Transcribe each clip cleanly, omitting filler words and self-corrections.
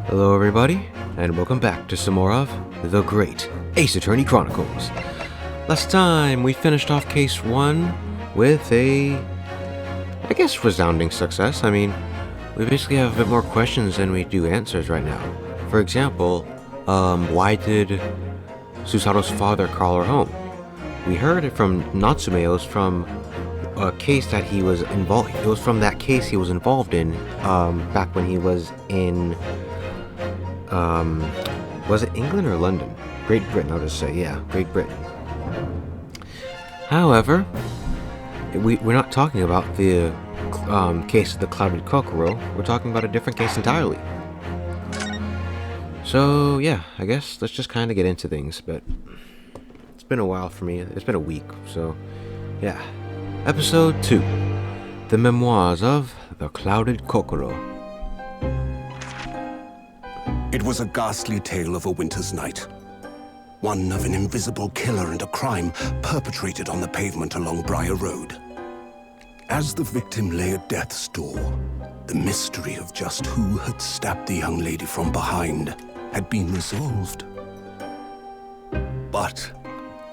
Hello everybody, and welcome back to some more of the Great Ace Attorney Chronicles. Last time we finished off case 1 with a, resounding success. I mean, we basically have a bit more questions than we do answers right now. For example, why did Susato's father call her home? We heard it from Natsume. It was from a case that he was involved. It was from that case he was involved in back when he was in was it England or London? Great Britain, I'll just say. Yeah, Great Britain. However, we're not talking about the case of the clouded Kokoro. We're talking about a different case entirely. So yeah, I guess let's just kind of get into things. But it's been a while for me. It's been a week, so yeah. Episode 2: The Memoirs of the Clouded Kokoro. It was a ghastly tale of a winter's night. One of an invisible killer and a crime perpetrated on the pavement along Briar Road. As the victim lay at death's door, the mystery of just who had stabbed the young lady from behind had been resolved. But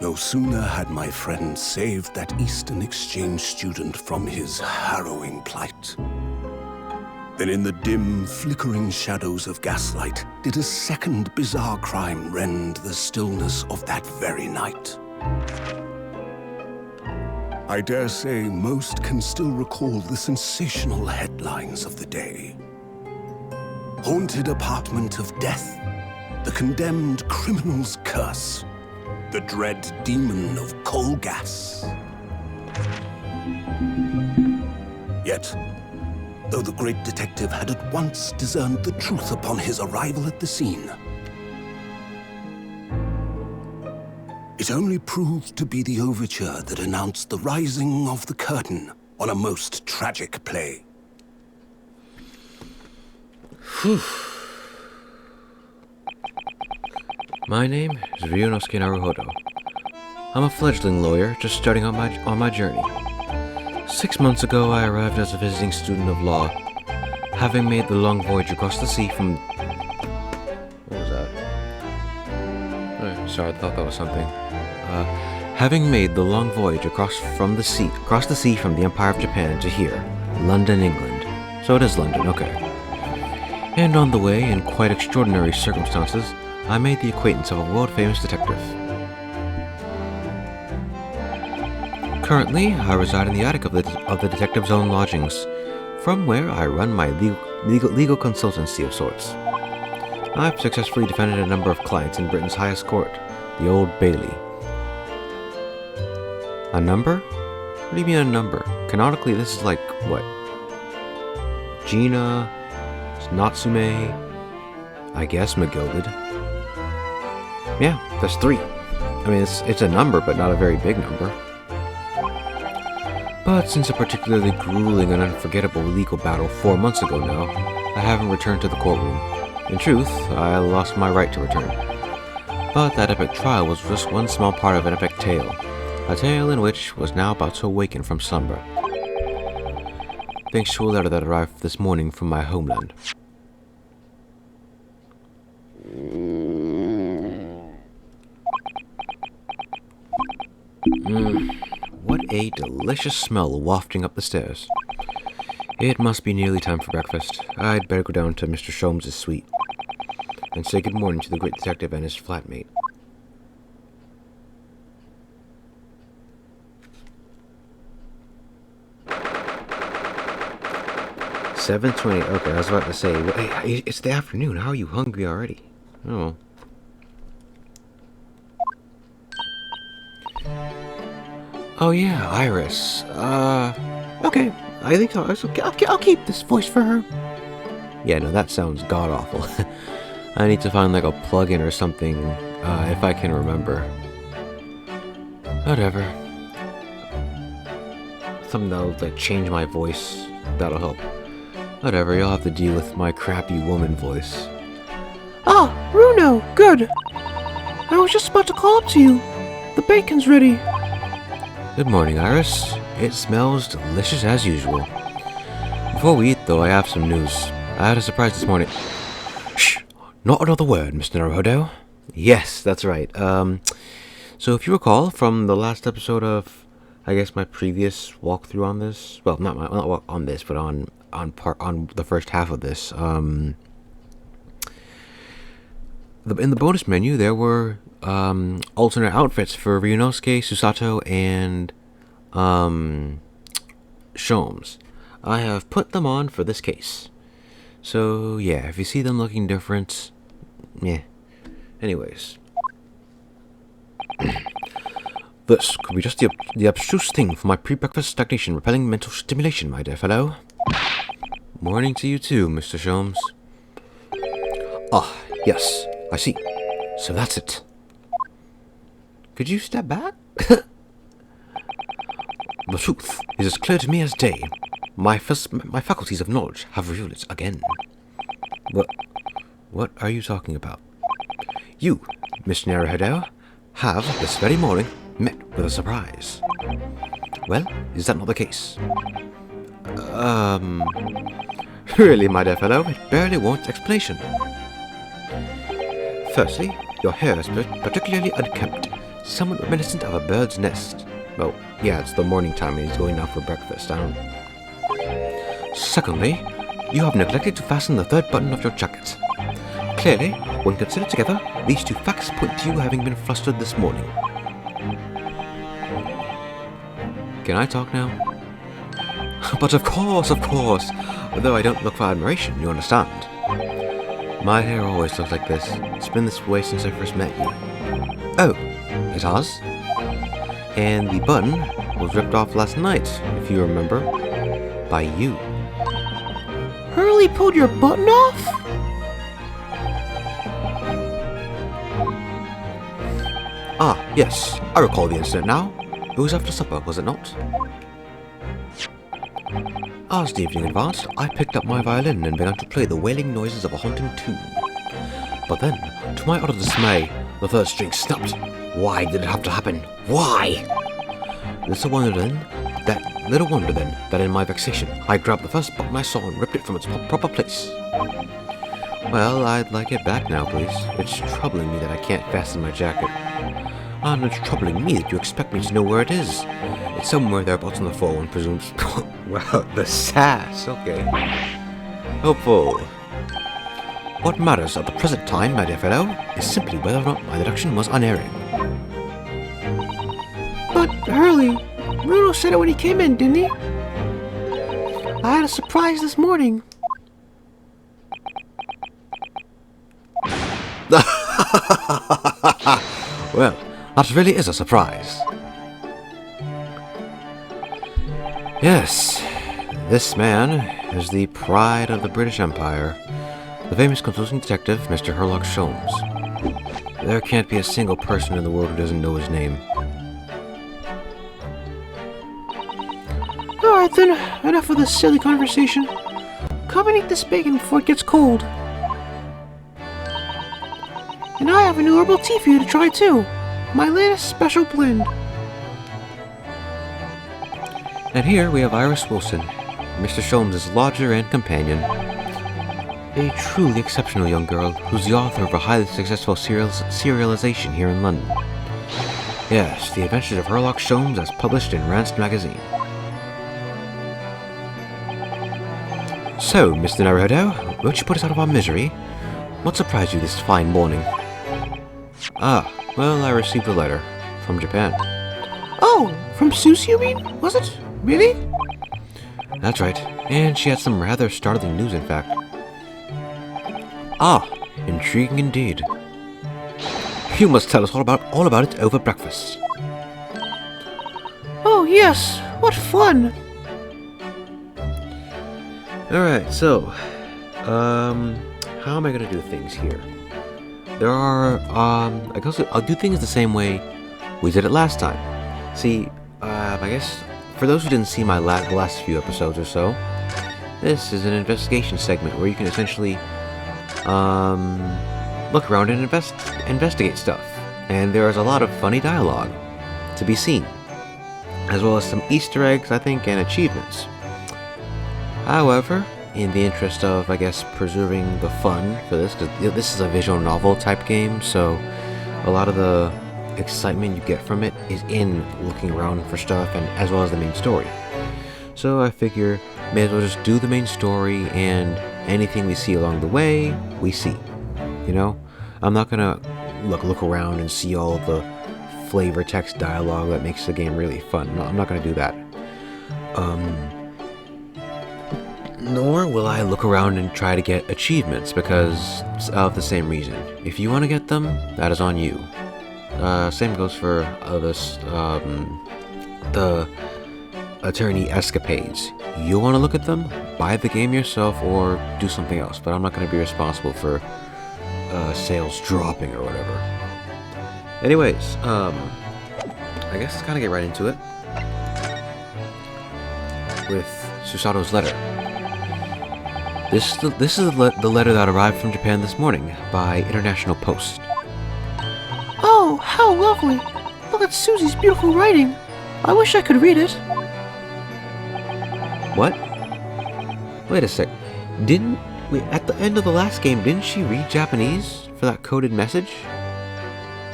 no sooner had my friend saved that Eastern Exchange student from his harrowing plight than in the dim, flickering shadows of gaslight did a second bizarre crime rend the stillness of that very night. I dare say most can still recall the sensational headlines of the day. Haunted apartment of death, the condemned criminal's curse, the dread demon of coal gas. Yet, though the great detective had at once discerned the truth upon his arrival at the scene, it only proved to be the overture that announced the rising of the curtain on a most tragic play. Whew. My name is Ryunosuke Naruhodo. I'm a fledgling lawyer just starting on my journey. 6 months ago, I arrived as a visiting student of law, having made the long voyage across the sea from... What was that? Oh, sorry, I thought that was something. Having made the long voyage across the sea from the Empire of Japan to here, London, England. So it is London, okay. And on the way, in quite extraordinary circumstances, I made the acquaintance of a world-famous detective. Currently, I reside in the attic of the detective's own lodgings, from where I run my legal consultancy of sorts. I've successfully defended a number of clients in Britain's highest court, the Old Bailey. A number? What do you mean a number? Canonically, this is like, what? Gina, Natsume, I guess McGilded. Yeah, that's 3. I mean, it's a number, but not a very big number. But since a particularly grueling and unforgettable legal battle 4 months ago now, I haven't returned to the courtroom. In truth, I lost my right to return. But that epic trial was just one small part of an epic tale. A tale in which was now about to awaken from slumber. Thanks to a letter that arrived this morning from my homeland. What a delicious smell wafting up the stairs. It must be nearly time for breakfast. I'd better go down to Mr. Sholmes' suite and say good morning to the great detective and his flatmate. $7:20. Okay, I was about to say, hey, it's the afternoon. How are you hungry already? Oh. Oh yeah, Iris. Okay. I think I'll keep this voice for her. Yeah, no, that sounds god-awful. I need to find like a plug-in or something, if I can remember. Whatever. Something that'll like change my voice. That'll help. Whatever, you'll have to deal with my crappy woman voice. Ah, Runo, good. I was just about to call up to you. The bacon's ready. Good morning, Iris. It smells delicious as usual. Before we eat, though, I have some news. I had a surprise this morning. Shh! Not another word, Mr. Naruhodo. Yes, that's right. So if you recall from the last episode of, I guess, my previous walkthrough on this, well, not on this, but on the first half of this, in the bonus menu there were alternate outfits for Ryunosuke, Susato, and Sholmes. I have put them on for this case. So yeah, if you see them looking different, yeah. Anyways. This could be just the abstruse thing for my pre-breakfast stagnation repelling mental stimulation, my dear fellow. Morning to you too, Mr. Sholmes. Ah, yes, I see. So that's it. Could you step back? The truth is as clear to me as day. My faculties of knowledge have revealed it again. What are you talking about? You, Miss Naruhodo, have, this very morning, met with a surprise. Well, is that not the case? Really, my dear fellow, it barely wants explanation. Firstly, your hair is particularly unkempt, somewhat reminiscent of a bird's nest. Well, yeah, it's the morning time and he's going out for breakfast, Secondly, you have neglected to fasten the third button of your jacket. Clearly, when considered together, these two facts point to you having been flustered this morning. Can I talk now? But of course, although I don't look for admiration, you understand. My hair always looks like this. It's been this way since I first met you. Oh, it has? And the button was ripped off last night, if you remember, by you. Hurley pulled your button off? Ah, yes, I recall the incident now. It was after supper, was it not? As the evening advanced, I picked up my violin and began to play the wailing noises of a haunting tune. But then, to my utter dismay, the third string snapped. Why did it have to happen? Why? Little wonder then that in my vexation, I grabbed the first button I saw and ripped it from its proper place. Well, I'd like it back now, please. It's troubling me that I can't fasten my jacket. And it's troubling me that you expect me to know where it is. It's somewhere thereabouts on the floor, one presumes. Well, the sass, okay. Hopeful. What matters at the present time, my dear fellow, is simply whether or not my deduction was unerring. But, Hurley, Bruno said it when he came in, didn't he? I had a surprise this morning. Well, that really is a surprise. Yes, this man is the pride of the British Empire, the famous consulting detective, Mr. Herlock Sholmes. There can't be a single person in the world who doesn't know his name. Alright then, enough of this silly conversation. Come and eat this bacon before it gets cold. And I have a new herbal tea for you to try too. My latest special blend. And here we have Iris Wilson, Mr. Sholmes' lodger and companion. A truly exceptional young girl who's the author of a highly successful serialization here in London. Yes, The Adventures of Herlock Sholmes as published in Rance magazine. So, Mr. Naruhodo, won't you put us out of our misery? What surprised you this fine morning? Ah, well, I received a letter from Japan. Oh, from Susie, you mean? Was it? Really? That's right, and she had some rather startling news, in fact. Ah, intriguing indeed. You must tell us all about it over breakfast. Oh, yes. What fun. Alright, so, how am I gonna do things here? There are, I guess I'll do things the same way we did it last time. See, I guess, for those who didn't see my last few episodes or so, this is an investigation segment where you can essentially, look around and investigate stuff. And there is a lot of funny dialogue to be seen, as well as some Easter eggs, I think, and achievements. However, in the interest of, I guess, preserving the fun for this, because this is a visual novel type game, so a lot of the excitement you get from it is in looking around for stuff, and as well as the main story. So I figure may as well just do the main story, and anything we see along the way, we see. You know? I'm not gonna look around and see all the flavor text dialogue that makes the game really fun. No, I'm not gonna do that. Nor will I look around and try to get achievements, because of the same reason. If you want to get them, that is on you. Same goes for the attorney escapades. You want to look at them? Buy the game yourself or do something else, but I'm not going to be responsible for sales dropping or whatever. Anyways, I guess let's kind of get right into it with Susato's letter. This is the letter that arrived from Japan this morning by International Post. Oh, how lovely! Look at Susie's beautiful writing. I wish I could read it. What? Wait a sec. Didn't we, at the end of the last game, didn't she read Japanese for that coded message?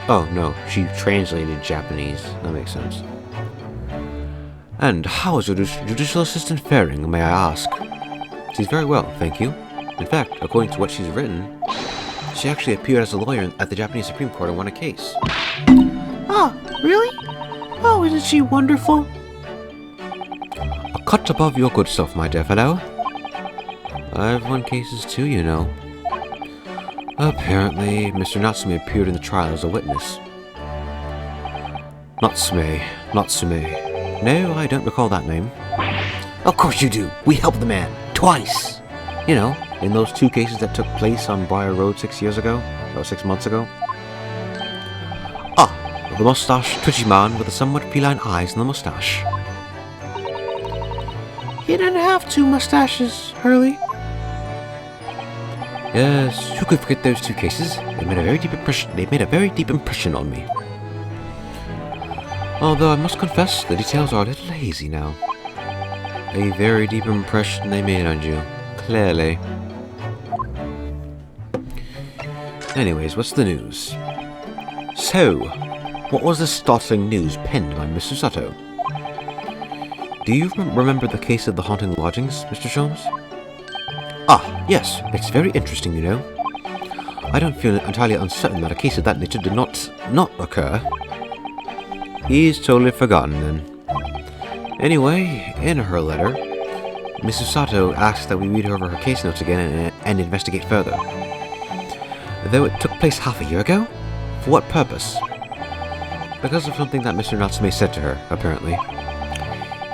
Oh, no, she translated Japanese. That makes sense. And how is your judicial assistant faring, may I ask? She's very well, thank you. In fact, according to what she's written, she actually appeared as a lawyer at the Japanese Supreme Court and won a case. Ah, really? Oh, isn't she wonderful? A cut above your good self, my dear fellow. I've won cases too, you know. Apparently, Mr. Natsume appeared in the trial as a witness. Natsume. No, I don't recall that name. Of course you do. We helped the man. Twice. You know, in those 2 cases that took place on Briar Road 6 years ago. Or 6 months ago. Ah, the mustached, twitchy man with the somewhat feline eyes and the mustache. He didn't have 2 mustaches, Hurley. Yes, who could forget those 2 cases? They made a very deep impression on me. Although I must confess, the details are a little hazy now. A very deep impression they made on you, clearly. Anyways, what's the news? So, what was the startling news penned by Miss Susato? Do you remember the case of the haunting lodgings, Mr. Sholmes? Ah, yes, it's very interesting, you know. I don't feel entirely uncertain that a case of that nature did not occur. He's totally forgotten, then. Anyway, in her letter, Miss Susato asks that we read over her case notes again and investigate further. Though it took place half a year ago? For what purpose? Because of something that Mr. Natsume said to her, apparently.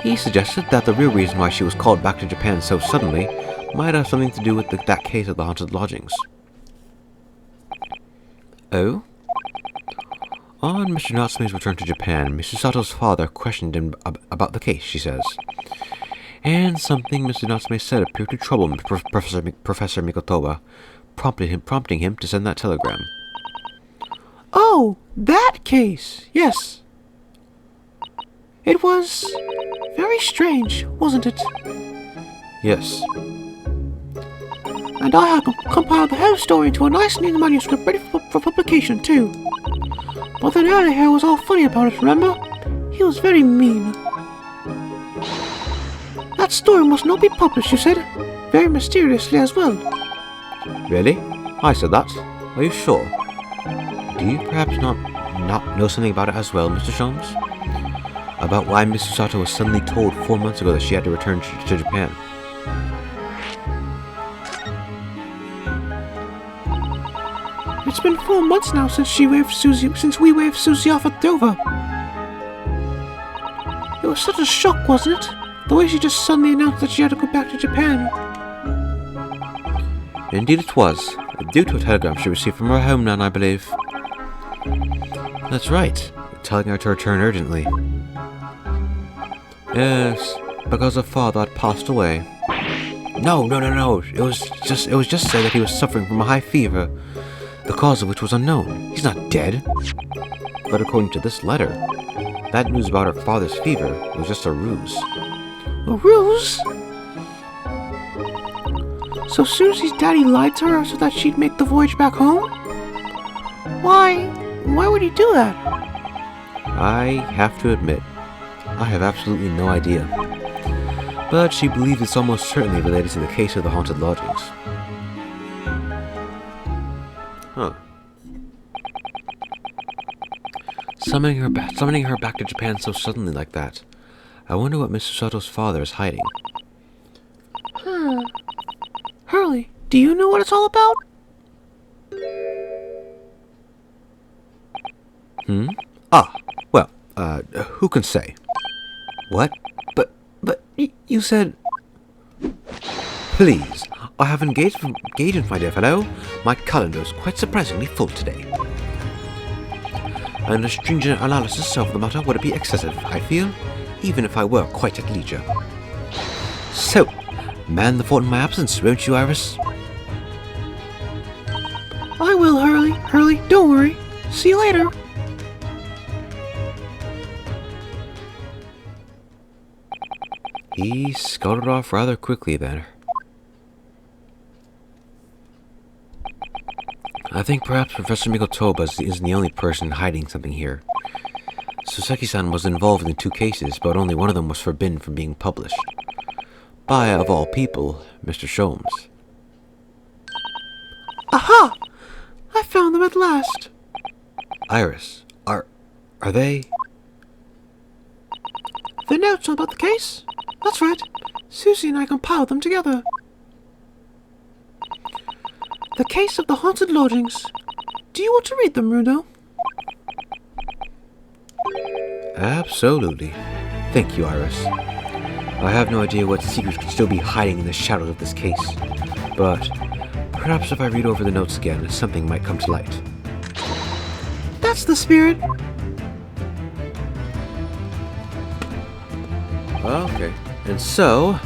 He suggested that the real reason why she was called back to Japan so suddenly might have something to do with that case of the haunted lodgings. Oh? On Mr. Natsume's return to Japan, Miss Susato's father questioned him about the case, she says. And something Mr. Natsume said appeared to trouble Professor Mikotoba, prompting him to send that telegram. Oh, that case, yes. It was very strange, wasn't it? Yes. And I had compiled the whole story into a nice neat manuscript ready for publication, too. But then Early was all funny about it, remember? He was very mean. That story must not be published, you said. Very mysteriously as well. Really? I said that? Are you sure? Do you perhaps not know something about it as well, Mr. Sholmes? About why Miss Susato was suddenly told 4 months ago that she had to return to Japan? It's been 4 months now since we waved Susie off at Dover. It was such a shock, wasn't it? The way she just suddenly announced that she had to go back to Japan. Indeed it was, due to a telegram she received from her homeland, I believe. That's right, telling her to return urgently. Yes, because her father had passed away. No. It was just said that he was suffering from a high fever, the cause of which was unknown. He's not dead. But according to this letter, that news about her father's fever was just a ruse. A ruse? So Susie's daddy lied to her so that she'd make the voyage back home? Why would he do that? I have to admit, I have absolutely no idea. But she believes it's almost certainly related to the case of the haunted lodgings. Huh. Summoning her back to Japan so suddenly like that. I wonder what Miss Susato's father is hiding. Hurley, do you know what it's all about? Who can say? What? But you said... Please, I have engagement, my dear fellow. My calendar is quite surprisingly full today. And a stringent analysis of the matter would be excessive, I feel, even if I were quite at leisure. So, man the fort in my absence, won't you, Iris? I will, Hurley. Hurley, don't worry. See you later. He scuttled off rather quickly then. I think perhaps Professor Mikotoba isn't the only person hiding something here. Soseki-san was involved in 2 cases, but only one of them was forbidden from being published. By, of all people, Mr. Sholmes. Aha! I found them at last. Iris, are they... The notes about the case? That's right. Susie and I compiled them together. The case of the haunted lodgings. Do you want to read them, Runo? Absolutely. Thank you, Iris. I have no idea what secrets could still be hiding in the shadows of this case, but perhaps if I read over the notes again, something might come to light. That's the spirit. Okay. And so,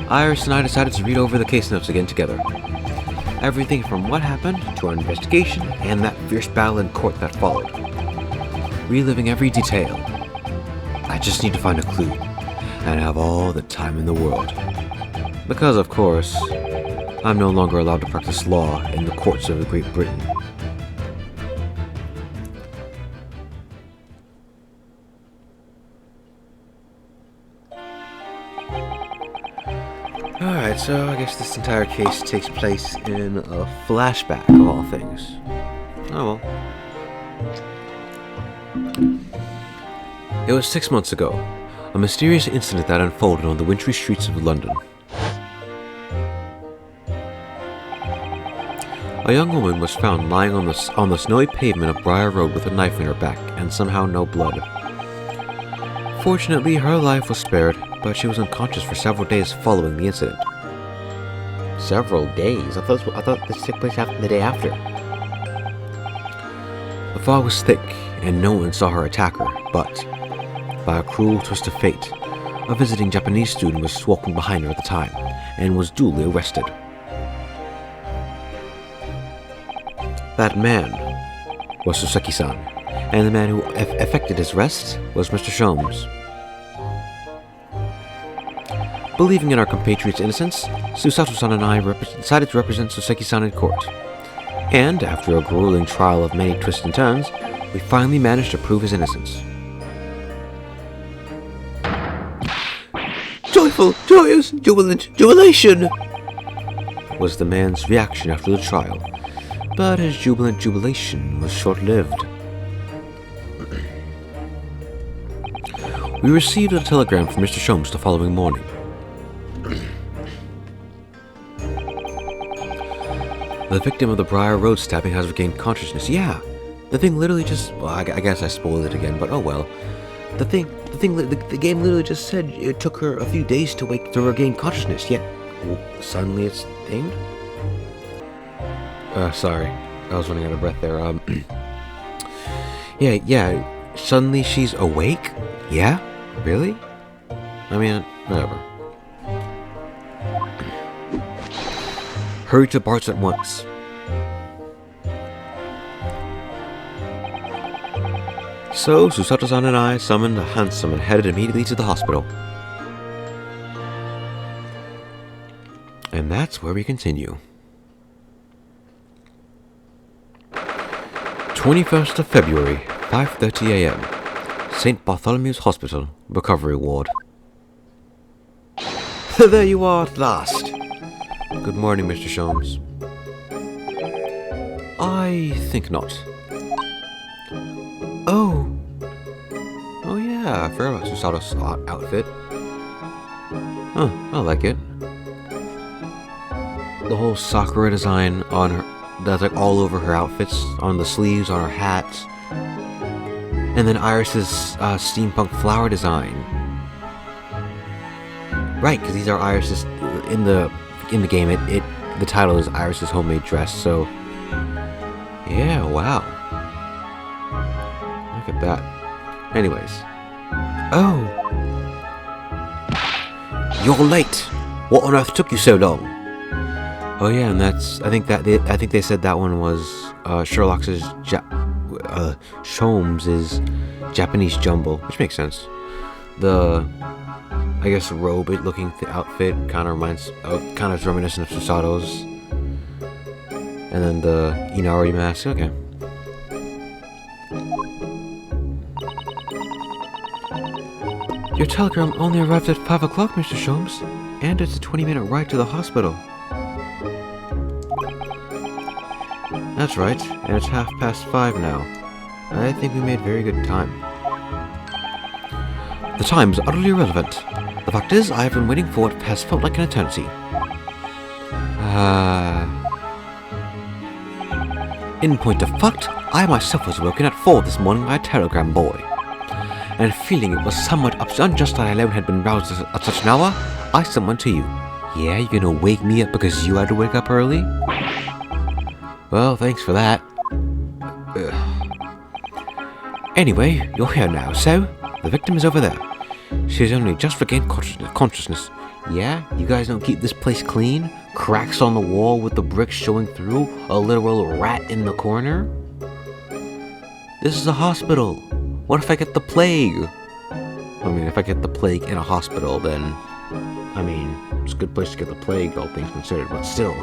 Iris and I decided to read over the case notes again together. Everything from what happened to our investigation and that fierce battle in court that followed. Reliving every detail. I just need to find a clue, and have all the time in the world. Because, of course, I'm no longer allowed to practice law in the courts of Great Britain. Alright, so I guess this entire case takes place in a flashback of all things. Oh well. It was 6 months ago, a mysterious incident that unfolded on the wintry streets of London. A young woman was found lying on the snowy pavement of Briar Road with a knife in her back, and somehow no blood. Fortunately, her life was spared, but she was unconscious for several days following the incident. Several days? I thought this took place the day after. The fog was thick, and no one saw her attack her, but, by a cruel twist of fate, a visiting Japanese student was walking behind her at the time, and was duly arrested. That man was Soseki-san, and the man who effected his arrest was Mr. Sholmes. Believing in our compatriot's innocence, Susato-san and I decided to represent Soseki-san in court. And, after a grueling trial of many twists and turns, we finally managed to prove his innocence. Joyful, joyous, jubilant, jubilation! Was the man's reaction after the trial, but his jubilant jubilation was short-lived. We received a telegram from Mr. Sholmes the following morning. The victim of the Briar Road stabbing has regained consciousness. Yeah, the thing literally just... Well, I guess I spoiled it again, but oh well. The game literally just said it took her a few days to regain consciousness, yet suddenly it's thinged? Sorry. I was running out of breath there. Yeah, suddenly she's awake? Yeah? Really? I mean, whatever. Hurry to Bart's at once. So, Susato-san and I summoned a hansom and headed immediately to the hospital. And that's where we continue. 21st of February, 5:30 a.m. St. Bartholomew's Hospital, Recovery Ward. There you are at last. Good morning, Mr. Sholmes. I think not. Oh yeah, I forgot about Susato's outfit. Huh, I like it. The whole Sakura design on her, that's like all over her outfits, on the sleeves, on her hat. And then Iris's steampunk flower design. Right, because these are Iris's in the game. The title is Iris's homemade dress. So yeah, wow. Look at that. Anyways, oh, you're late. What on earth took you so long? Oh yeah, and that's I think they said that one was Sherlock's Sholmes' Japanese jumble, which makes sense. The I guess robe-looking outfit kind of reminiscent of Susato's, and then the Inari mask. Okay. Your telegram only arrived at 5 o'clock, Mr. Sholmes, and it's a 20-minute ride to the hospital. That's right, and it's 5:30 now. I think we made very good time. The time is utterly irrelevant. The fact is, I have been waiting for what has felt like an eternity. In point of fact, I myself was woken at 4 this morning by a telegram boy. And feeling it was somewhat unjust that I alone had been roused at such an hour, I summoned to you. Yeah, you're gonna wake me up because you had to wake up early? Well, thanks for that. Ugh. Anyway, you're here now, so the victim is over there. She's only just regained consciousness. Yeah, you guys don't keep this place clean? Cracks on the wall with the bricks showing through? A literal rat in the corner? This is a hospital. What if I get the plague? I mean, if I get the plague in a hospital, then I mean, it's a good place to get the plague, all things considered, but still.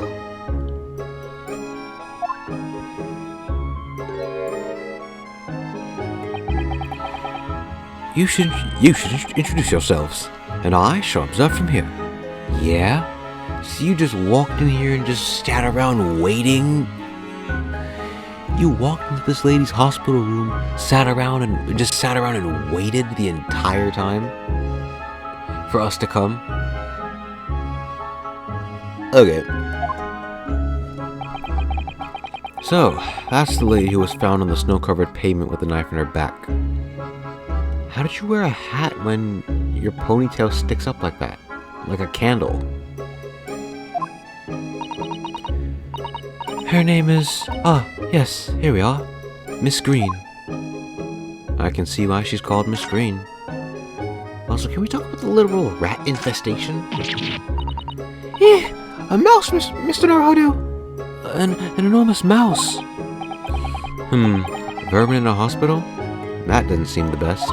You should introduce yourselves, and I shall observe from here. Yeah? So you just walked in here and just sat around waiting? You walked into this lady's hospital room, sat around and waited the entire time for us to come? Okay. So, that's the lady who was found on the snow-covered pavement with a knife in her back. How did you wear a hat when your ponytail sticks up like that? Like a candle? Her name is... yes, here we are. Miss Green. I can see why she's called Miss Green. Also, can we talk about the literal rat infestation? Yeah, a mouse, Mr. Naruhodo. An enormous mouse. Vermin in a hospital? That doesn't seem the best.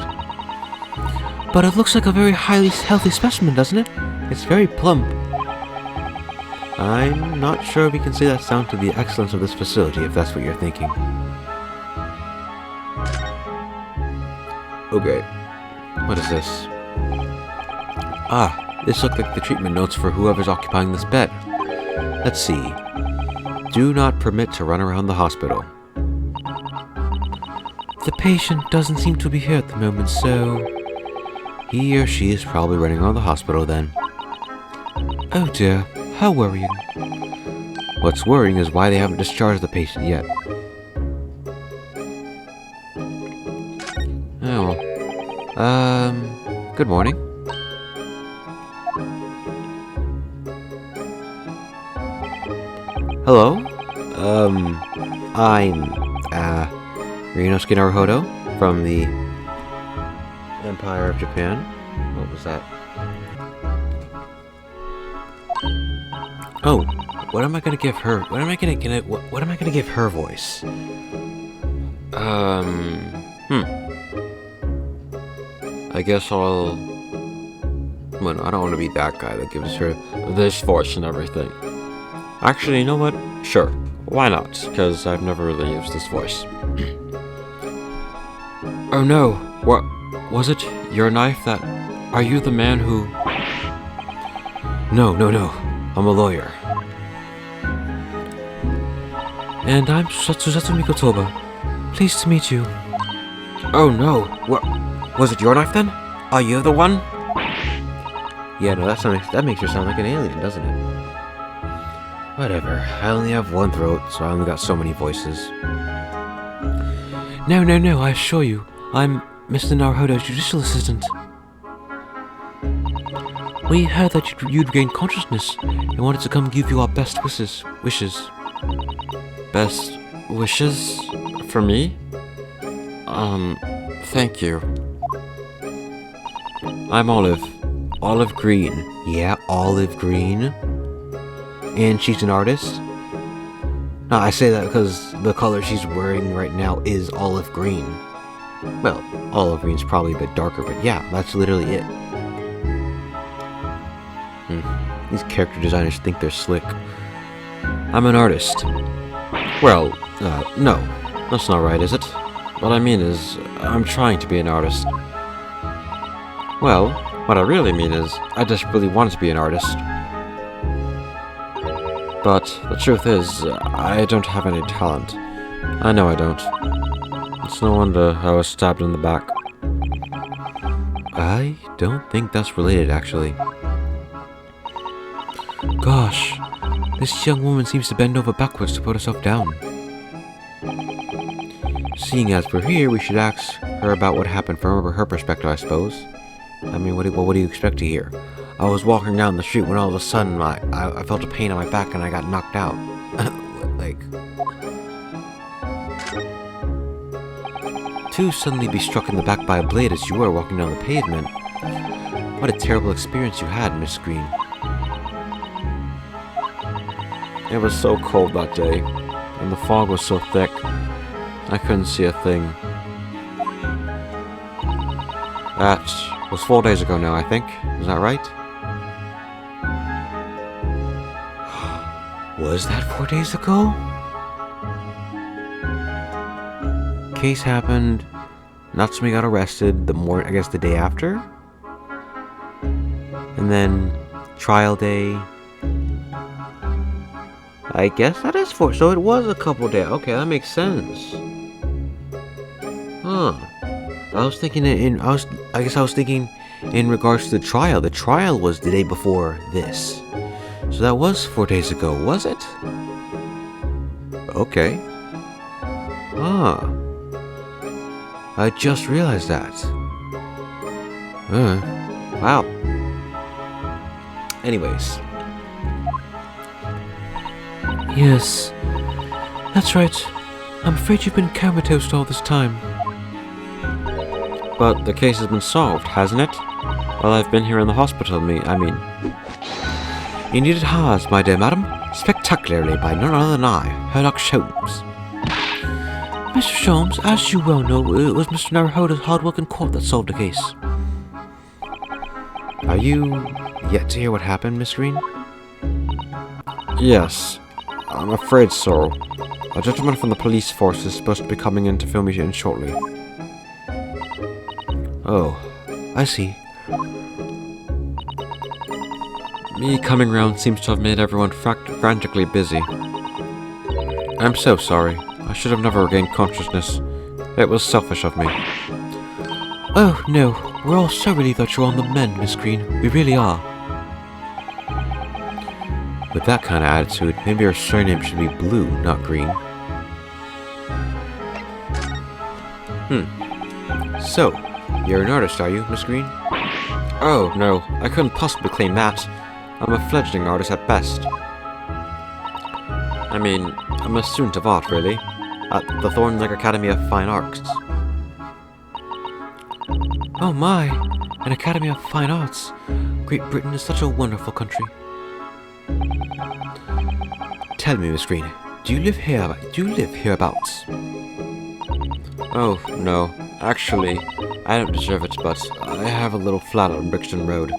But it looks like a very highly healthy specimen, doesn't it? It's very plump. I'm not sure we can say that's down to the excellence of this facility, if that's what you're thinking. Okay. What is this? This looks like the treatment notes for whoever's occupying this bed. Let's see. Do not permit to run around the hospital. The patient doesn't seem to be here at the moment, so... he or she is probably running around the hospital then. Oh dear, how worrying. What's worrying is why they haven't discharged the patient yet. Oh. Good morning. Hello? I'm, Ryunosuke Naruhodo from the Empire of Japan. What was that? Oh, what am I gonna give her? What am I gonna give her voice? I guess I'll Well, I don't want to be that guy that gives her this voice and everything. Actually, you know what? Sure. Why not? Because I've never really used this voice. Oh no! What? Was it your knife that... Are you the man who... No. I'm a lawyer. And I'm Satsumi Kotoba. Pleased to meet you. Oh no! What? Was it your knife then? Are you the one? Yeah, no, that makes her sound like an alien, doesn't it? Whatever. I only have one throat, so I only got so many voices. No, I assure you. I'm Mr. Naruhodo's judicial assistant. We heard that you'd regained consciousness and wanted to come give you our best wishes. Best wishes? For me? Thank you. I'm Olive. Olive Green. Yeah, Olive Green. And she's an artist. No, I say that because the color she's wearing right now is olive green. Well, olive green's probably a bit darker, but yeah, that's literally it. These character designers think they're slick. I'm an artist. Well, no. That's not right, is it? What I mean is, I'm trying to be an artist. Well, what I really mean is, I just really wanted to be an artist. But the truth is, I don't have any talent. I know I don't. It's no wonder I was stabbed in the back. I don't think that's related, actually. Gosh, this young woman seems to bend over backwards to put herself down. Seeing as we're here, we should ask her about what happened from her perspective, I suppose. I mean, what do you expect to hear? I was walking down the street when all of a sudden I felt a pain on my back and I got knocked out. Like... To suddenly be struck in the back by a blade as you were walking down the pavement. What a terrible experience you had, Miss Green. It was so cold that day, and the fog was so thick, I couldn't see a thing. That was 4 days ago now, I think. Is that right? Was that 4 days ago? Case happened. Natsumi got arrested I guess the day after? And then trial day. I guess that is so it was a couple days. Okay, that makes sense. Huh. I was thinking in regards to the trial. The trial was the day before this. So that was 4 days ago, was it? Okay. Ah. I just realized that. Wow. Anyways. Yes. That's right. I'm afraid you've been comatose all this time. But the case has been solved, hasn't it? Well, I've been here in the hospital, I mean... Indeed it has, my dear madam. Spectacularly by none other than I, Herlock Sholmes. Mr. Sholmes, as you well know, it was Mr. Naruhodo's hard work in court that solved the case. Are you yet to hear what happened, Miss Green? Yes, I'm afraid so. A gentleman from the police force is supposed to be coming in to film you in shortly. Oh, I see. Me coming round seems to have made everyone frantically busy. I'm so sorry. I should have never regained consciousness. It was selfish of me. Oh, no. We're all so relieved that you're on the mend, Miss Green. We really are. With that kind of attitude, maybe your surname should be Blue, not Green. So, you're an artist, are you, Miss Green? Oh, no. I couldn't possibly claim that. I'm a fledgling artist at best. I mean, I'm a student of art, really. At the Thornlake Academy of Fine Arts. Oh my! An Academy of Fine Arts. Great Britain is such a wonderful country. Tell me, Miss Green, do you live hereabouts? Oh, no. Actually, I don't deserve it, but I have a little flat on Brixton Road.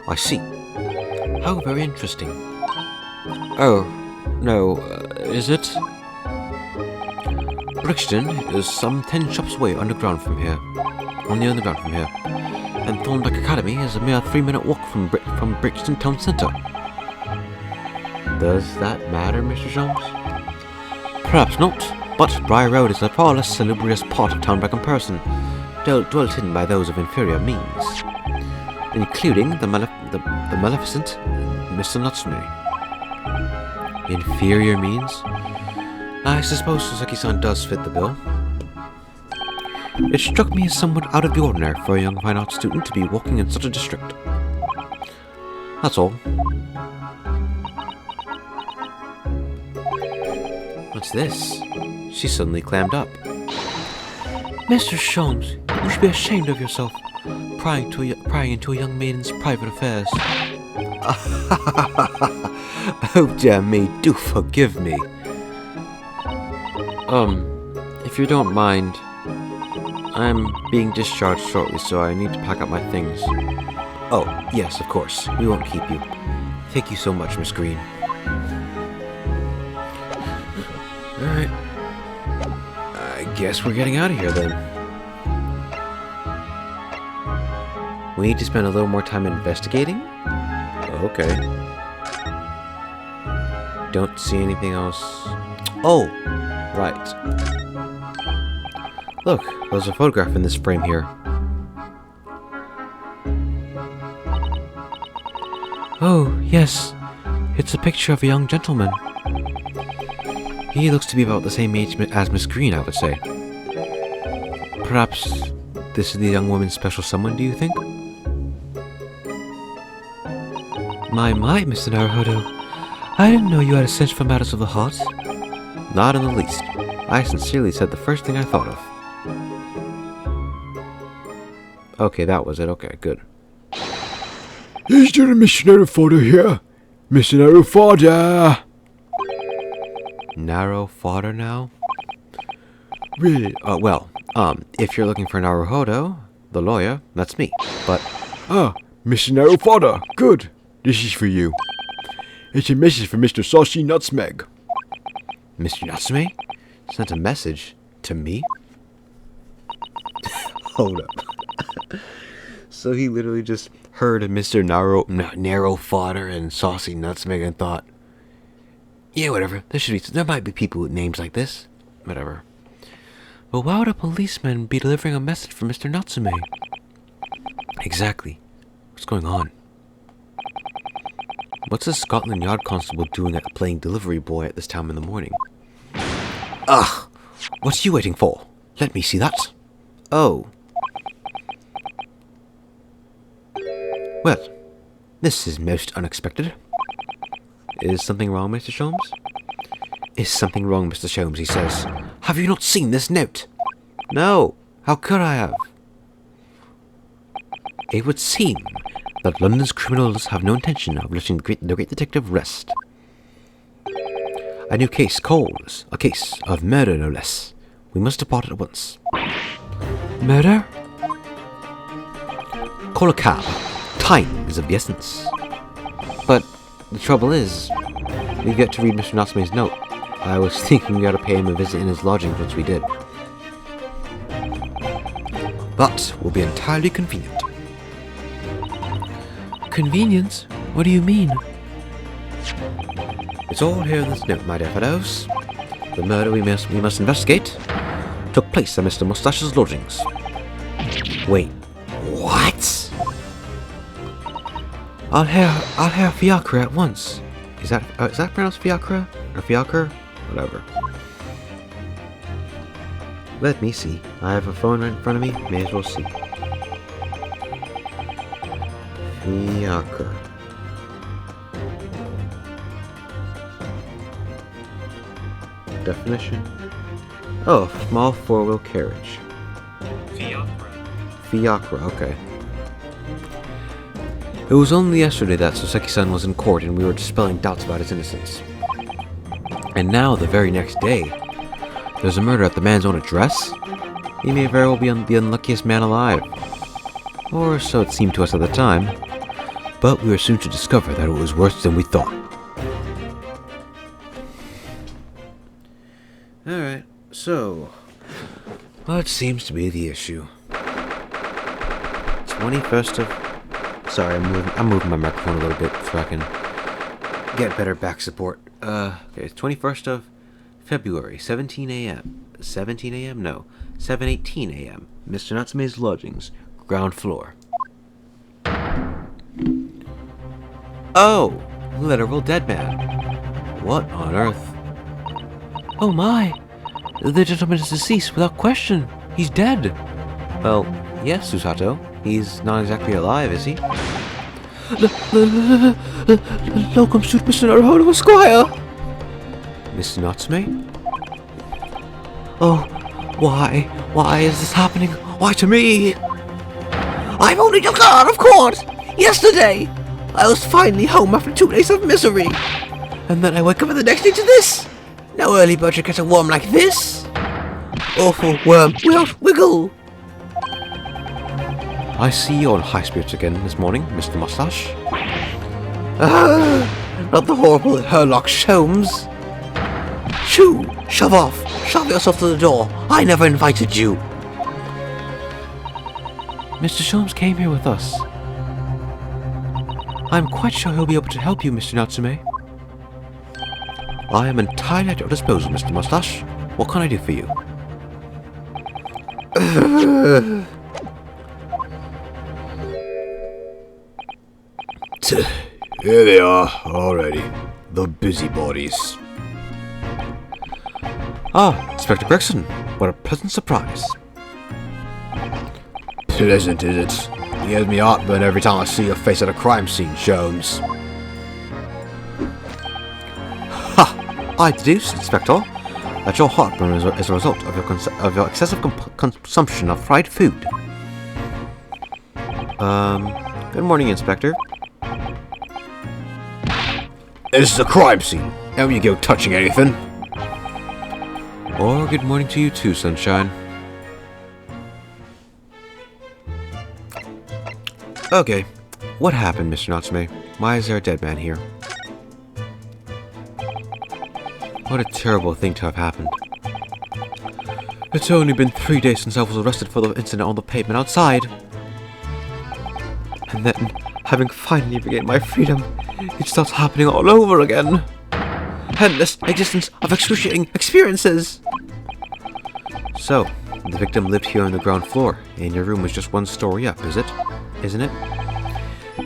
I see. How very interesting. Oh, no, is it? Brixton is some 10 shops away underground from here. On the underground from here. And Thorndyke Academy is a mere 3-minute walk from Brixton Town Centre. Does that matter, Mr. Jones? Perhaps not, but Briar Road is a far less salubrious part of town by comparison, dwelt in by those of inferior means, including the maleficent Mr. Natsume. Inferior means? I suppose Suzuki-san does fit the bill. It struck me as somewhat out of the ordinary for a young fine arts student to be walking in such a district. That's all. What's this? She suddenly clammed up. Mr. Sholmes, you should be ashamed of yourself, prying into a young maiden's private affairs. Oh dear me, do forgive me. If you don't mind, I'm being discharged shortly, so I need to pack up my things. Oh, yes, of course. We won't keep you. Thank you so much, Miss Green. Alright. I guess we're getting out of here, then. We need to spend a little more time investigating? Okay. Don't see anything else. Oh! Right. Look, there's a photograph in this frame here. Oh, yes. It's a picture of a young gentleman. He looks to be about the same age as Miss Green, I would say. Perhaps this is the young woman's special someone, do you think? My, Mr. Naruhodo. I didn't know you had a sense for matters of the heart. Not in the least. I sincerely said the first thing I thought of. Okay, that was it. Okay, good. Is there a Mr. Naruhodo here? Mr. Naruhodo! Narrow fodder now? Really? If you're looking for Naruhodo, the lawyer, that's me. But, Mr. Naruhodo, good. This is for you. It's a message from Mr. Saucy Nutsmeg. Mr. Natsume sent a message to me? Hold up. So he literally just heard of Mr. Narrow Fodder and Saucy Nutsmeg and thought, yeah, whatever. There might be people with names like this. Whatever. But why would a policeman be delivering a message for Mr. Natsume? Exactly. What's going on? What's a Scotland Yard constable doing playing delivery boy at this time in the morning? Ugh! What's you waiting for? Let me see that. Oh. Well, this is most unexpected. Is something wrong, Mr. Sholmes? Is something wrong, Mr. Sholmes, he says. Have you not seen this note? No. How could I have? It would seem that London's criminals have no intention of letting the great detective rest. A new case calls. A case of murder, no less. We must depart at once. Murder? Call a cab. Time is of the essence. But the trouble is, we've yet to read Mr. Natsume's note. I was thinking we ought to pay him a visit in his lodgings once we did. That will be entirely convenient. Convenience? What do you mean? It's all here in this note, my dear fellows. The murder we must investigate took place at Mr. Mustache's lodgings. Wait, what? I'll have fiacre at once. Is that pronounced fiacre or fiacre? Whatever. Let me see. I have a phone right in front of me. May as well see. Fiacre. Definition. Oh, small four-wheel carriage. Fiacre, okay. It was only yesterday that Soseki-san was in court and we were dispelling doubts about his innocence. And now, the very next day, there's a murder at the man's own address? He may very well be the unluckiest man alive. Or so it seemed to us at the time. but we were soon to discover that it was worse than we thought. Alright, so what seems to be the issue? 21st of... Sorry, I'm moving my microphone a little bit so I can get better back support. Okay, it's 21st of February, 17 a.m. 17 a.m.? No, 7:18 a.m. Mr. Natsume's lodgings, ground floor. Oh, literal dead man. What on earth? Oh my! The gentleman is deceased without question. He's dead. Well, yes, Susato. He's not exactly alive, is he? Locum suit Mr. Naruhodo Esquire! Mr. Natsume? Oh, why? Why is this happening? Why to me? I've only just got out of court! Yesterday! I was finally home after 2 days of misery! And then I wake up the next day to this! No early bird gets a worm like this! Awful worm without wiggle! I see you're in high spirits again this morning, Mr. Mustache. Not the horrible Herlock Sholmes! Shoo! Shove off! Shove yourself to the door! I never invited you! Mr. Sholmes came here with us. I'm quite sure he'll be able to help you, Mr. Natsume. I am entirely at your disposal, Mr. Mustache. What can I do for you? Here they are, already. The busybodies. Ah, Inspector Gregson. What a pleasant surprise. Pleasant, is it? It gives me heartburn every time I see your face at a crime scene, Sholmes. Ha! I deduce, Inspector, that your heartburn is a result of your excessive consumption of fried food. Good morning, Inspector. This is a crime scene. Don't you go touching anything. Or good morning to you too, Sunshine. Okay, what happened, Mr. Natsume? Why is there a dead man here? What a terrible thing to have happened. It's only been 3 days since I was arrested for the incident on the pavement outside. And then, having finally regained my freedom, it starts happening all over again. Endless existence of excruciating experiences. So, the victim lived here on the ground floor, and your room was just 1 story up, is it? Isn't it?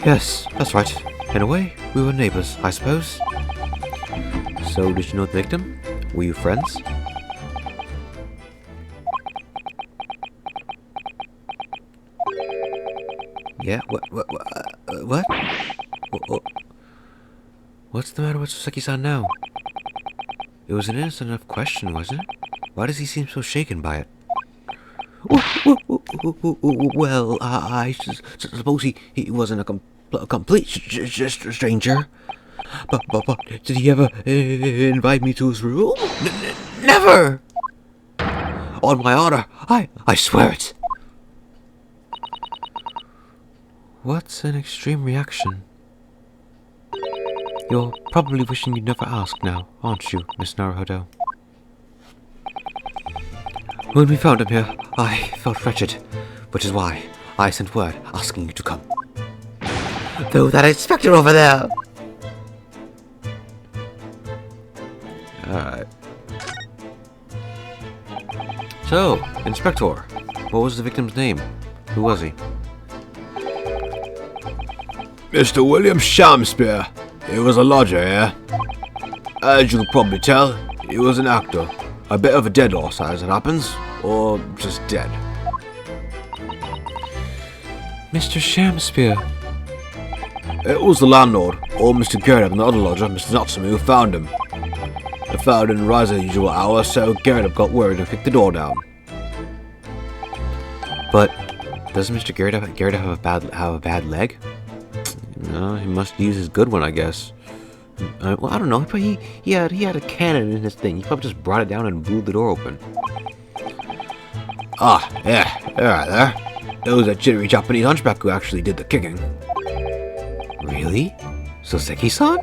Yes, that's right. In a way, we were neighbors, I suppose. So, did you know the victim? Were you friends? Yeah, what? What's the matter with Soseki-san now? It was an innocent enough question, wasn't it? Why does he seem so shaken by it? Well, I suppose he wasn't a complete stranger. But did he ever invite me to his room? Never! On my honor, I swear it. What's an extreme reaction? You're probably wishing you'd never asked now, aren't you, Miss Naruhodo? When we found him here, I felt wretched, which is why I sent word asking you to come. Though that inspector over there! Alright. So, Inspector, what was the victim's name? Who was he? Mr. William Shakespeare. He was a lodger here. As you can probably tell, he was an actor. A bit of a dead horse, as it happens. Or just dead. Mr. Shakespeare. It was the landlord, old Mr. Gerard, and the other lodger, Mr. Natsume, who found him. The fire didn't rise at the usual hour, so Gerard got worried and kicked the door down. But doesn't Mr. Gerard have a bad leg? No, he must use his good one, I guess. Well, I don't know. He had a cannon in his thing. He probably just brought it down and blew the door open. Ah, yeah, right there. It was that jittery Japanese hunchback who actually did the kicking. Really? Soseki-san?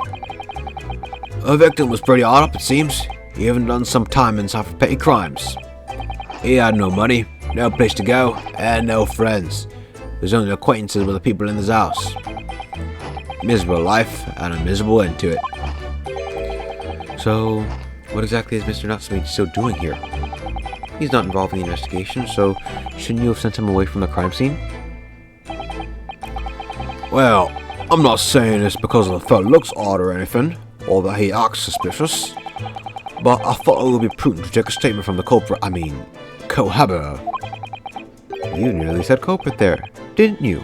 Our victim was pretty hard up, it seems. He even done some time inside for petty crimes. He had no money, no place to go, and no friends. There's only acquaintances with the people in his house. Miserable life, and a miserable end to it. So, what exactly is Mr. Natsume still doing here? He's not involved in the investigation, so shouldn't you have sent him away from the crime scene? Well, I'm not saying this because the fellow looks odd or anything, or that he acts suspicious, but I thought it would be prudent to take a statement from the cohabitor. You nearly said culprit there, didn't you?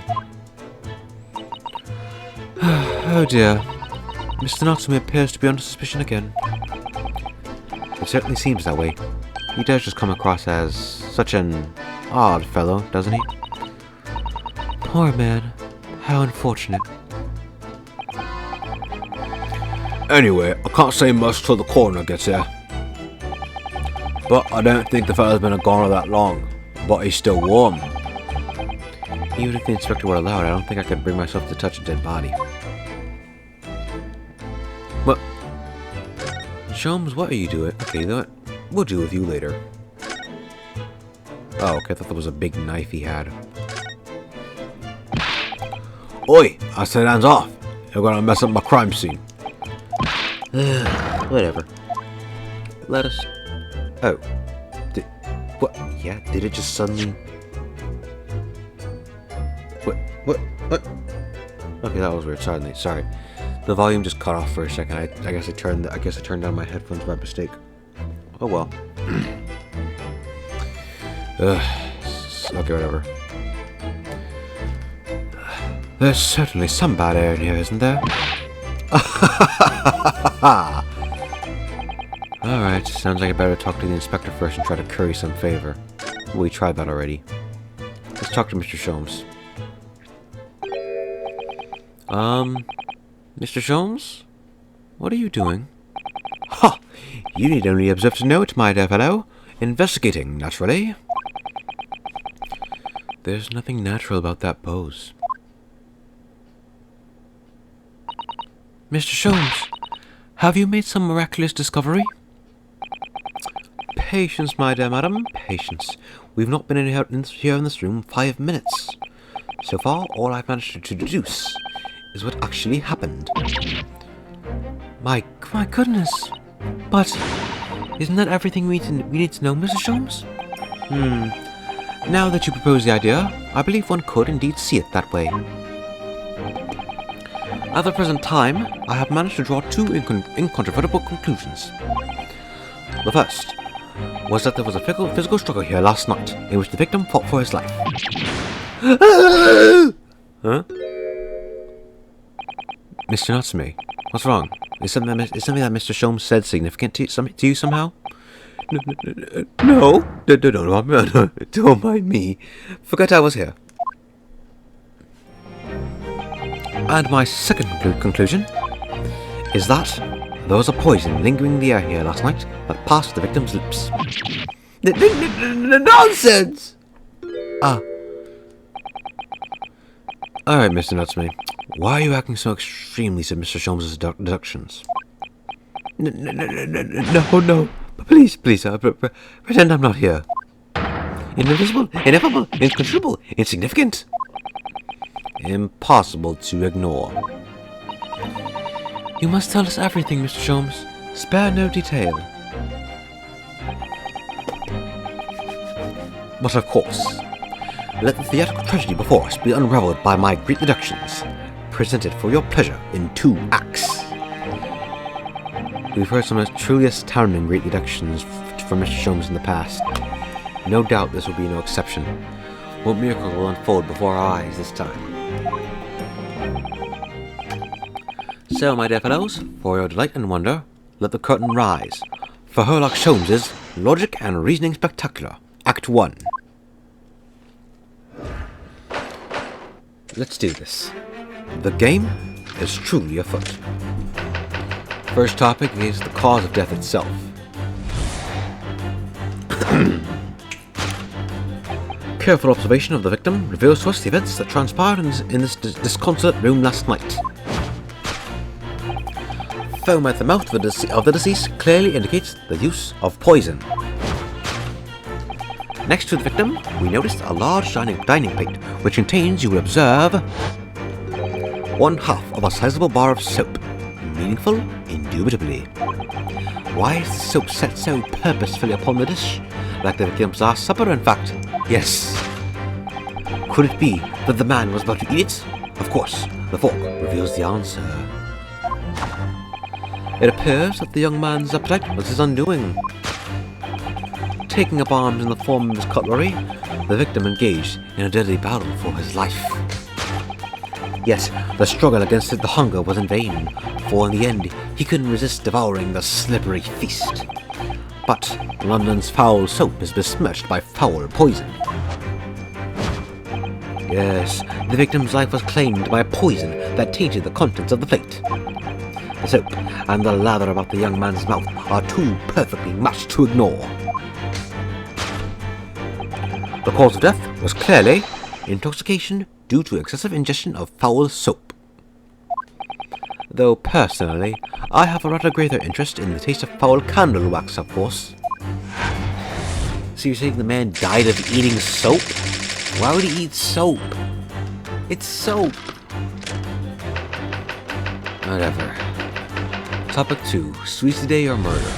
Oh dear. Mr. Natsume appears to be under suspicion again. It certainly seems that way. He does just come across as such an odd fellow, doesn't he? Poor man. How unfortunate. Anyway, I can't say much till the coroner gets here. But I don't think the fella's been a goner that long. But he's still warm. Even if the inspector were allowed, I don't think I could bring myself to touch a dead body. What? Sholmes, what are you doing? Okay, that we'll deal with you later. Oh, okay, I thought that was a big knife he had. Oi, I said hands off. You're gonna mess up my crime scene. Whatever. Let us... Oh. What? Yeah, did it just suddenly... What? Okay, that was weird. Sorry. The volume just cut off for a second. I guess I turned down my headphones by mistake. Oh well. Okay, whatever. There's certainly some bad air in here, isn't there? Alright, sounds like I better talk to the inspector first and try to curry some favor. We tried that already. Let's talk to Mr. Sholmes. Mr. Sholmes? What are you doing? Ha! You need only observe to know it, my dear fellow. Investigating, naturally. There's nothing natural about that pose. Mr. Sholmes, have you made some miraculous discovery? Patience, my dear madam, patience. We've not been here in this room 5 minutes. So far, all I've managed to deduce is what actually happened. My goodness. But, isn't that everything we need to know, Mr. Sholmes? Now that you propose the idea, I believe one could indeed see it that way. At the present time, I have managed to draw two incontrovertible conclusions. The first was that there was a physical struggle here last night, in which the victim fought for his life. Huh? Mr. Natsume, what's wrong? Is something that Mr. Sholmes said significant to you somehow? No, don't mind me. Forget I was here. And my second conclusion is that there was a poison lingering in the air here last night that passed the victim's lips. Nonsense! Alright, Mr. Natsume. Why are you acting so extremely to Mr. Sholmes' deductions? No. Please, pretend I'm not here. Invisible, ineffable, incontrovertible, insignificant. Impossible to ignore. You must tell us everything, Mr. Sholmes. Spare no detail. But of course, let the theatrical tragedy before us be unravelled by my great deductions, presented for your pleasure in 2 acts. We've heard some of the truly astounding great deductions from Mr. Sholmes in the past. No doubt this will be no exception. What miracle will unfold before our eyes this time? So, my dear fellows, for your delight and wonder, let the curtain rise for Sherlock Sholmes' Logic and Reasoning Spectacular, Act 1. Let's do this. The game is truly afoot. First topic is the cause of death itself. Careful observation of the victim reveals to us the events that transpired in this disconsolate room last night. foam at the mouth of the deceased clearly indicates the use of poison. Next to the victim, we noticed a large dining plate, which contains, you will observe, 1/2 of a sizable bar of soap. Meaningful? Indubitably. Why is the soap set so purposefully upon the dish? Like the victim's last supper, in fact. Yes. Could it be that the man was about to eat it? Of course, the fork reveals the answer. It appears that the young man's appetite was his undoing. Taking up arms in the form of his cutlery, the victim engaged in a deadly battle for his life. Yet, the struggle against the hunger was in vain, for in the end, he couldn't resist devouring the slippery feast. But London's foul soap is besmirched by foul poison. Yes, the victim's life was claimed by a poison that tainted the contents of the plate. The soap and the lather about the young man's mouth are too perfectly matched to ignore. The cause of death was clearly intoxication due to excessive ingestion of foul soap. Though personally, I have a rather greater interest in the taste of foul candle wax, of course. So you're saying the man died of eating soap? Why would he eat soap? It's soap. Whatever. Topic 2. Suicide or murder?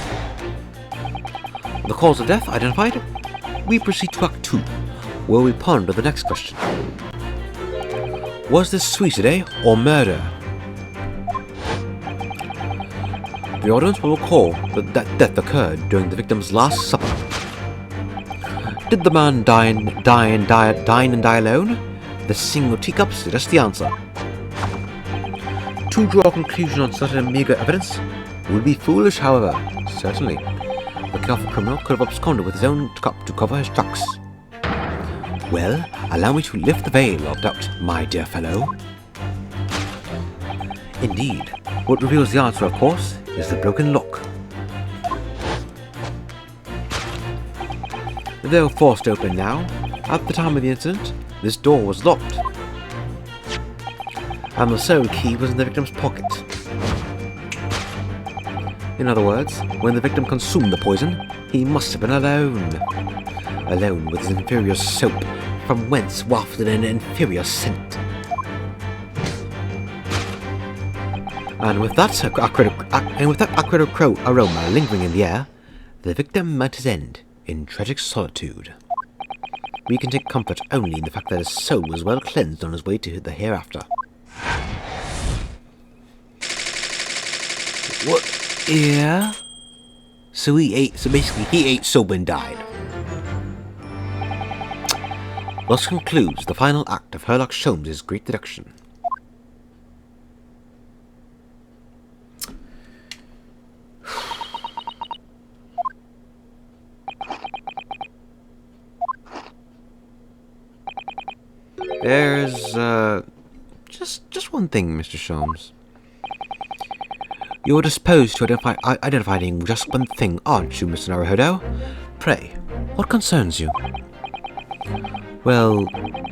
The cause of death identified? We proceed to Act 2, where we ponder the next question. Was this suicide or murder? The audience will recall that death occurred during the victim's last supper. Did the man dine and die alone? The single teacup suggests the answer. To draw a conclusion on such a meagre evidence would be foolish, however. Certainly, the careful criminal could have absconded with his own cup to cover his tracks. Well, allow me to lift the veil of doubt, my dear fellow. Indeed, what reveals the answer, of course, is the broken lock. Though forced open now, at the time of the incident, this door was locked, and the sole key was in the victim's pocket. In other words, when the victim consumed the poison, he must have been alone. Alone with his inferior soap, from whence wafted an inferior scent. And with that acrid aroma lingering in the air, the victim met his end in tragic solitude. We can take comfort only in the fact that his soul was well cleansed on his way to the hereafter. What? Yeah? So basically he ate soap and died. Thus concludes the final act of Sherlock Holmes' great deduction. There's, just one thing, Mr. Sholmes. You're disposed to identifying just one thing, aren't you, Mr. Naruhodo? Pray, what concerns you? Well,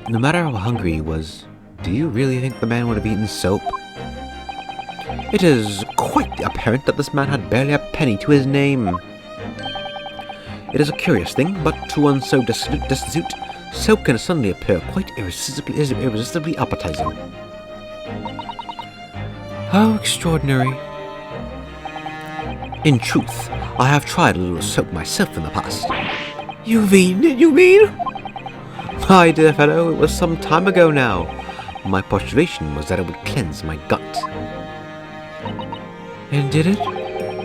no matter how hungry he was, do you really think the man would have eaten soap? It is quite apparent that this man had barely a penny to his name. It is a curious thing, but to one so destitute, soap can suddenly appear quite irresistibly appetizing. How extraordinary. In truth, I have tried a little soap myself in the past. You've eaten it, you mean? My dear fellow, it was some time ago now. My postulation was that it would cleanse my gut. And did it?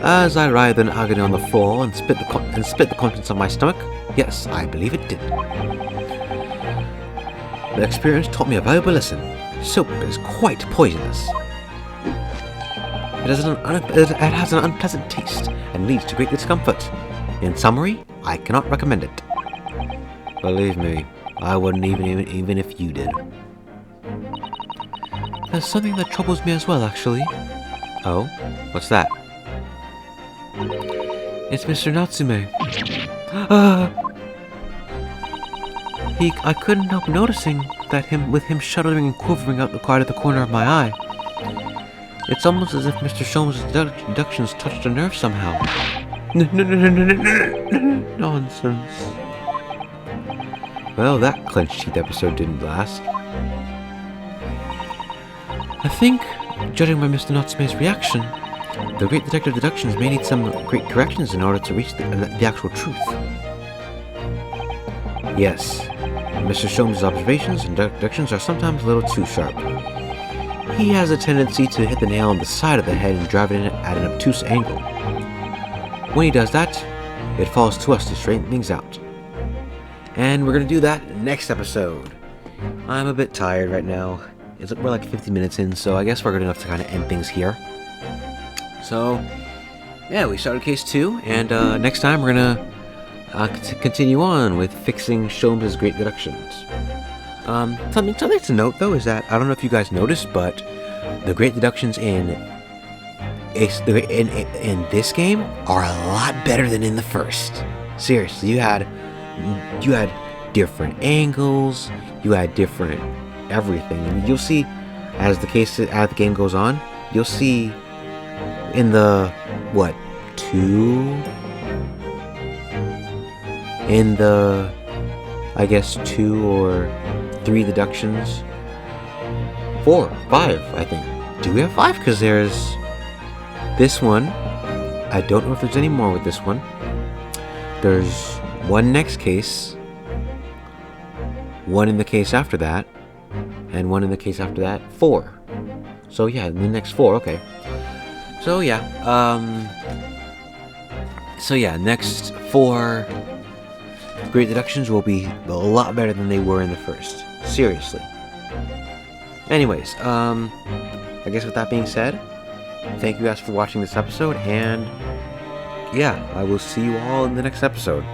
As I writhed in agony on the floor and spit the contents of my stomach, yes, I believe it did. The experience taught me a valuable lesson. Soap is quite poisonous. It has an unpleasant taste and leads to great discomfort. In summary, I cannot recommend it. Believe me, I wouldn't even if you did. There's something that troubles me as well, actually. Oh? What's that? It's Mr. Natsume. I couldn't help noticing that with him shuddering and quivering out the corner of my eye. It's almost as if Mr. Sholmes' deductions touched a nerve somehow. Nonsense. Well, that clenched teeth episode didn't last. I think, judging by Mr. Natsume's reaction, the Great Detective deductions may need some great corrections in order to reach the actual truth. Yes, Mr. Sholmes' observations and deductions are sometimes a little too sharp. He has a tendency to hit the nail on the side of the head and drive it in at an obtuse angle. When he does that, it falls to us to straighten things out. And we're going to do that next episode. I'm a bit tired right now. We're like 50 minutes in, so I guess we're good enough to kind of end things here. So, yeah, we started case 2, and next time we're going to continue on with fixing Sholmes' great deductions. Something to note, though, is that, I don't know if you guys noticed, but the great deductions in this game are a lot better than in the first. Seriously, you had different angles, you had different everything. And you'll see as the game goes on, you'll see in the I guess 2 or 3 deductions, 4, 5, I think. Do we have 5? Because there's this one. I don't know if there's any more with this one. There's one next case, one in the case after that, and one in the case after that. 4. So yeah, the next 4. Okay. So yeah. Next 4 great deductions will be a lot better than they were in the first. Seriously. Anyways, I guess with that being said, thank you guys for watching this episode, and yeah, I will see you all in the next episode.